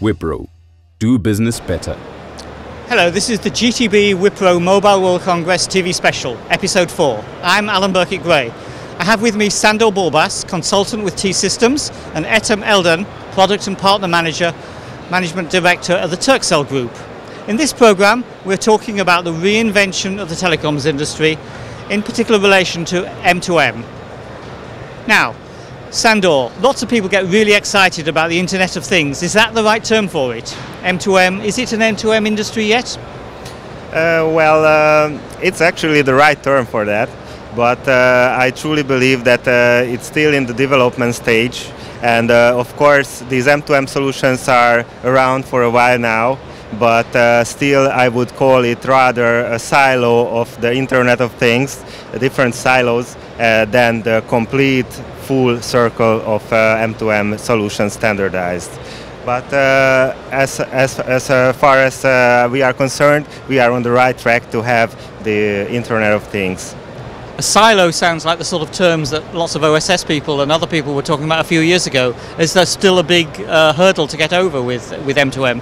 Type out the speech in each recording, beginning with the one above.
Wipro. Do business better. Hello, this is the GTB Wipro Mobile World Congress TV special, episode 4. I'm Burkitt-Gray. I have with me Sandor Borbas, consultant with T-Systems, and Ethem Eldem, product and partner manager, management director of the Turkcell group. In this program, we're talking about the reinvention of the telecoms industry, in particular relation to M2M. Now, Sandor, lots of people get really excited about the Internet of Things. Is that the right term for it? M2M, is it an M2M industry yet? It's actually the right term for that, but I truly believe that it's still in the development stage, and of course these M2M solutions are around for a while now, but still I would call it rather a silo of the Internet of Things, different silos, than the complete full circle of M2M solutions standardized. But as far as we are concerned, we are on the right track to have the Internet of Things. A silo sounds like the sort of terms that lots of OSS people and other people were talking about a few years ago. Is there still a big hurdle to get over with M2M?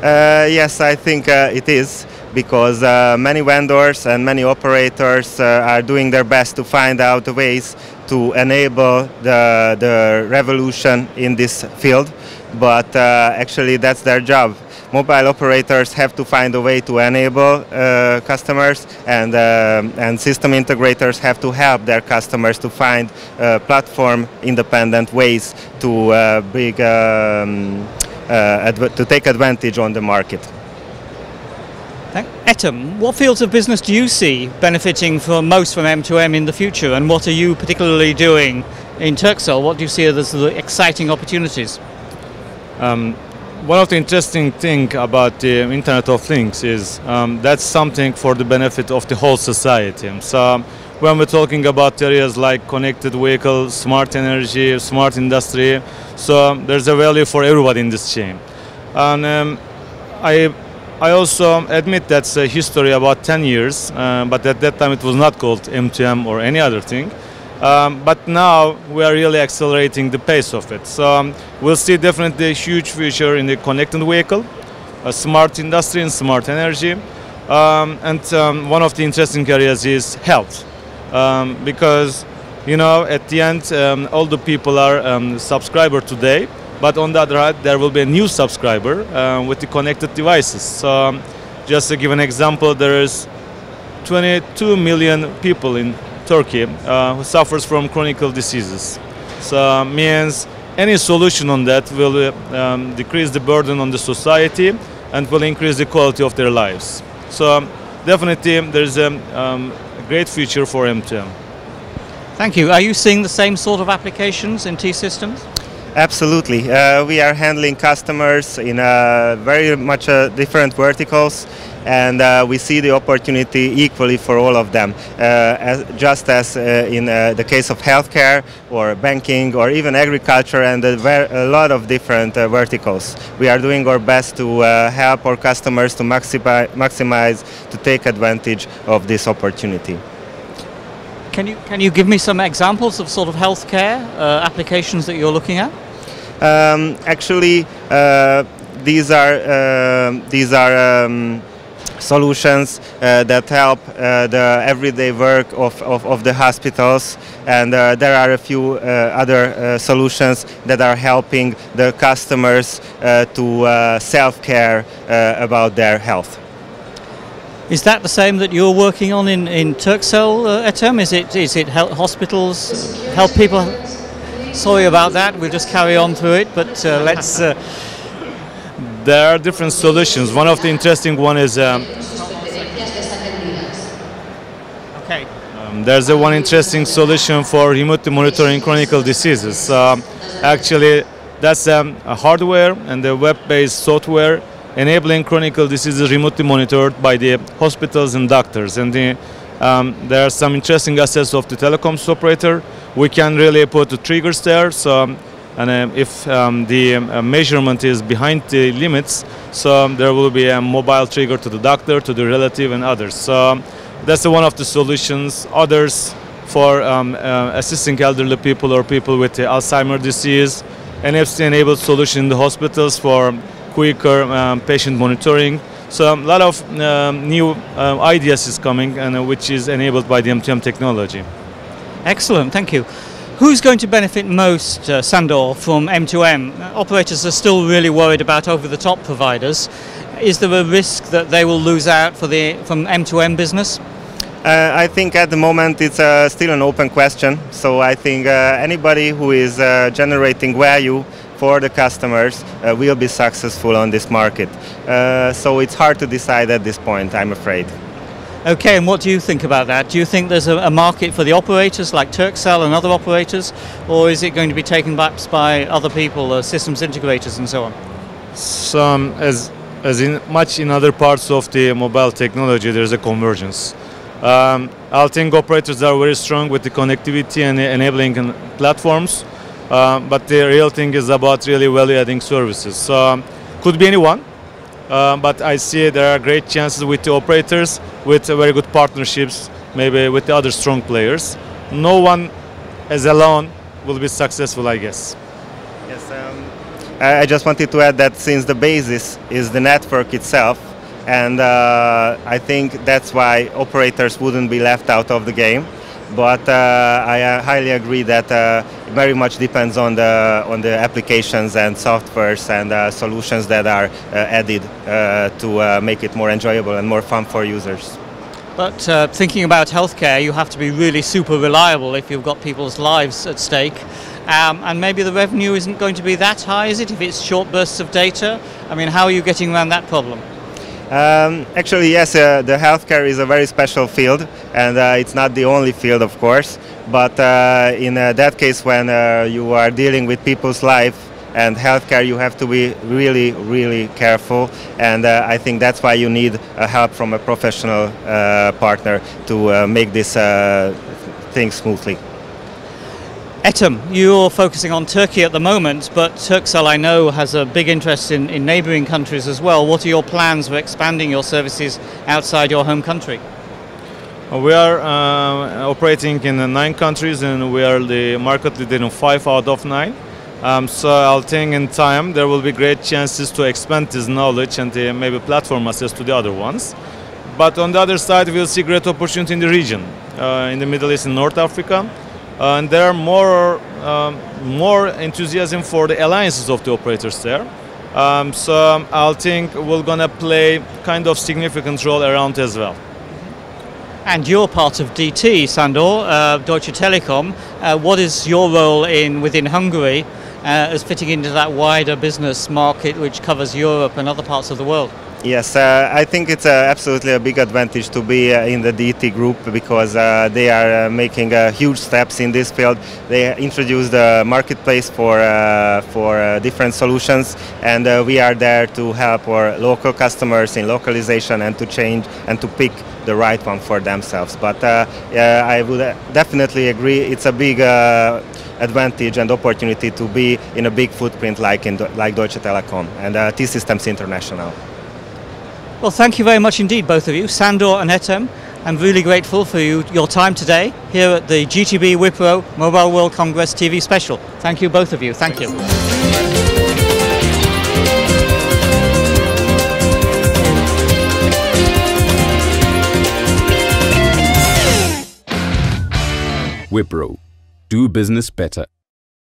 Yes, I think it is, because many vendors and many operators are doing their best to find out ways to enable the revolution in this field, but actually that's their job. Mobile operators have to find a way to enable customers, and system integrators have to help their customers to find platform-independent ways to take advantage on the market. Ethem, what fields of business do you see benefiting most from M2M in the future, and what are you particularly doing in Turkcell? What do you see as the exciting opportunities? One of the interesting things about the Internet of Things is that's something for the benefit of the whole society. So when we're talking about areas like connected vehicles, smart energy, smart industry, so there's a value for everybody in this chain. And I also admit that's a history about 10 years, but at that time it was not called M2M or any other thing. But now we are really accelerating the pace of it. So we'll see definitely a huge future in the connected vehicle, a smart industry and smart energy. And one of the interesting areas is health. Because, you know, at the end, all the people are subscriber today. But on the other hand, there will be a new subscriber with the connected devices. So just to give an example, there is 22 million people in Turkey who suffers from chronic diseases. So means any solution on that will decrease the burden on the society and will increase the quality of their lives. So definitely there is a great future for M2M. Thank you. Are you seeing the same sort of applications in T-Systems? Absolutely. We are handling customers in very much different verticals, and we see the opportunity equally for all of them, just as in the case of healthcare or banking or even agriculture and a lot of different verticals. We are doing our best to help our customers to maximize, to take advantage of this opportunity. Can you give me some examples of sort of healthcare applications that you're looking at? Actually, these are solutions that help the everyday work of the hospitals, and there are a few other solutions that are helping the customers to self-care about their health. Is that the same that you're working on in Turkcell, Ethem? Is it help hospitals, help people? Sorry about that, we'll just carry on through it, but let's... There are different solutions. One of the interesting one is... Okay. There's one interesting solution for remotely monitoring chronic diseases. Actually, that's a hardware and a web-based software enabling chronic diseases remotely monitored by the hospitals and doctors. And there are some interesting assets of the telecoms operator. We can really put the triggers there. So, and if the measurement is behind the limits, so there will be a mobile trigger to the doctor, to the relative, and others. So that's one of the solutions. Others for assisting elderly people or people with Alzheimer's disease, NFC-enabled solution in the hospitals for quicker patient monitoring. So a lot of new ideas is coming, and which is enabled by the M2M technology. Excellent, thank you. Who's going to benefit most, Sandor, from M2M? Operators are still really worried about over-the-top providers. Is there a risk that they will lose out from M2M business? I think at the moment it's still an open question. So I think anybody who is generating value for the customers will be successful on this market. So it's hard to decide at this point, I'm afraid. Okay, and what do you think about that? Do you think there's a market for the operators like Turkcell and other operators, or is it going to be taken back by other people, systems integrators and so on? So, as in much in other parts of the mobile technology, there's a convergence. I think operators are very strong with the connectivity and enabling platforms, but the real thing is about really value-adding services. So, could be anyone. But I see there are great chances with the operators, with very good partnerships, maybe with the other strong players. No one as alone will be successful, I guess. Yes, I just wanted to add that since the basis is the network itself, and I think that's why operators wouldn't be left out of the game. But I highly agree that it very much depends on the applications and softwares and solutions that are added to make it more enjoyable and more fun for users. But thinking about healthcare, you have to be really super reliable if you've got people's lives at stake. And maybe the revenue isn't going to be that high, is it, if it's short bursts of data? I mean, how are you getting around that problem? Actually, yes, the healthcare is a very special field, and it's not the only field, of course. But in that case, when you are dealing with people's life and healthcare, you have to be really, really careful. And I think that's why you need help from a professional partner to make this thing smoothly. Ethem, you're focusing on Turkey at the moment, but Turkcell, I know, has a big interest in neighbouring countries as well. What are your plans for expanding your services outside your home country? We are operating in 9 countries, and we are the market leader in 5 out of 9. So I think in time there will be great chances to expand this knowledge and maybe platform access to the other ones. But on the other side, we'll see great opportunity in the region, in the Middle East and North Africa. And there are more enthusiasm for the alliances of the operators there. So I think we're gonna play kind of significant role around as well. And you're part of DT, Sandor, Deutsche Telekom. What is your role within Hungary as fitting into that wider business market which covers Europe and other parts of the world? Yes, I think it's absolutely a big advantage to be in the DT group, because they are making huge steps in this field. They introduced the marketplace for different solutions, and we are there to help our local customers in localization and to change and to pick the right one for themselves. But I would definitely agree it's a big advantage and opportunity to be in a big footprint like Deutsche Telekom and T-Systems International. Well, thank you very much indeed, both of you, Sandor and Ethem. I'm really grateful for your time today here at the GTB Wipro Mobile World Congress TV special. Thank you, both of you. Thank you. Wipro. Do business better.